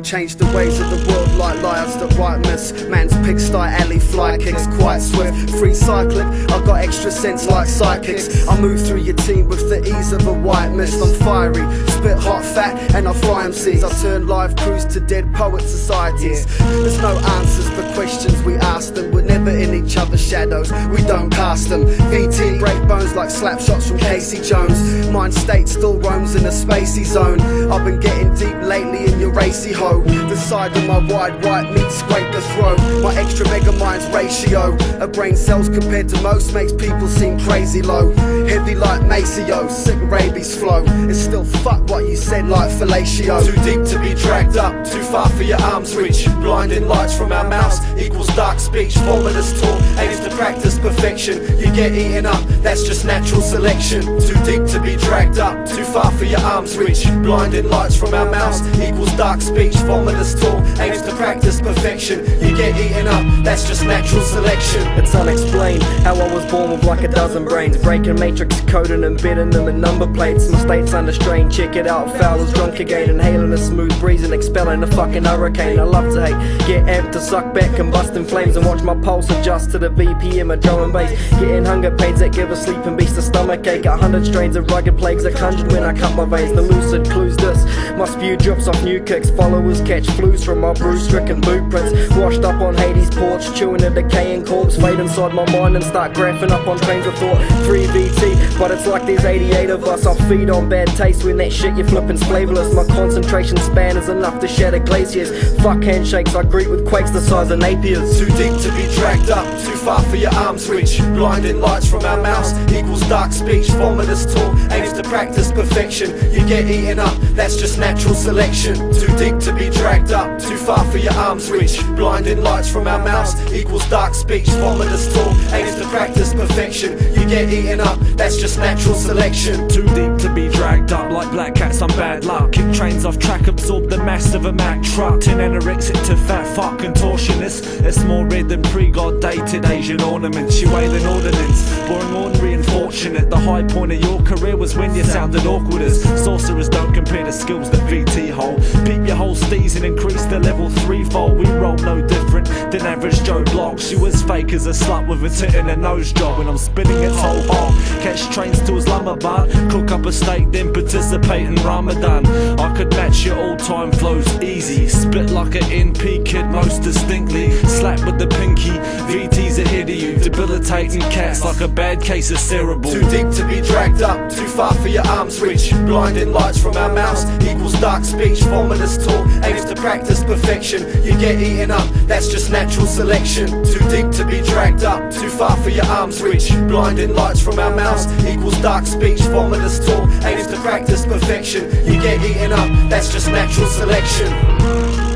change the ways of the world like liars that write myths. Man's pigsty alley fly kicks quite swift. Free cycling, I got extra sense like psychics. I move through your team with the ease of a white mist. I'm fiery, spit hot fat, and I fry MCs. I turn live crews to dead poet societies. There's no answers for questions we ask them. We're never in each other's shadows, we don't cast them. VT break bones like slap shots from Casey Jones. Mind state still roams in a spacey zone. I've been getting deep lately in your racy hoe. The side of my wide white meat scrape the throat. My extra mega mind's ratio of brain cells compared to most makes people seem crazy low. Heavy like Maceo, sick rabies flow. It's still fuck what you said like fellatio. Too deep to be dragged up, too far for your arms reach. Blinding lights from our mouths equals dark speech. Vomitous talk aims to practice perfection. You get eaten up, that's just natural selection. Too deep to be dragged up, too far for your arms reach. Blinding lights from our mouths equals dark speech. Vomitous talk aims to practice perfection. You get eaten up, that's just natural selection. It's unexplained how I was born with like a dozen brains, breaking matrix code and embedding them in number plates. Mistakes under strain, check it out. Fowler's drunk again, inhaling a smooth breeze and expelling a fucking hurricane. I love to hate, get amped to suck back, combust in flames and watch my pulse adjust to the BPM of drum and bass. Getting hunger pains that give a sleeping beast a stomach ache. 100 strains of rugged plagues that conjured when I cut my veins. The lucid clues this, my spew drips off new kicks. Followers catch flus from my bruise-stricken blueprints. Washed up on Hades' porch, chewing a decaying corpse. Fade inside my mind and start graphing up on trains of thought. 3VT, but it's like there's 88 of us. I'll feed on bad taste when that shit you're flipping's flavorless. My concentration span is enough to shatter glaciers. Fuck handshakes, I greet with quakes the size of Napiers. Too deep to be dragged up, too far for your arms reach. Blinding lights from our mouths equals dark speech. Vomitous talk aims to practice perfection. You get eaten up, that's just natural selection. Too deep to be dragged up, too far for your arms reach. Blinding lights from our mouths equals dark speech. Vomitous talk aims to practice perfection. You get eaten up, that's just natural selection. Too deep to be dragged up like black cats on bad luck. Kick trains off track, absorb the mass of a Mack truck. Tin anorexic to fat fuck contortionist. It's more red than pre-God dated Asian ornaments. You wailing ordnance, boring, ornery and fortunate. The high point of your career was when you sounded awkward as sorcerers don't compare the skills that VT hold. Peep your whole steez and increase the level threefold. We roll no different than average Joe Blocks. You as fake as a slut with a tit and a nose job. When I'm spinning it's whole hog. Catch trains to Islamabad, cook up a steak then participate in Ramadan. I could match your all-time flows easy. Spit like an NP kid most distinctly. Slap with the pinky, VT's ahead of you. Debilitating cats like a bad case of cerebral. Too deep to be dragged up, too far for your arms reach. Blinding lights from our mouths equals dark speech. Vomitous talk aims to practice perfection. You get eaten up, that's just natural selection. Too deep to be dragged up, too far for your arms reach. Blinding lights from our mouths equals dark speech. Vomitous talk aims to practice perfection. You get eaten up, that's just natural selection.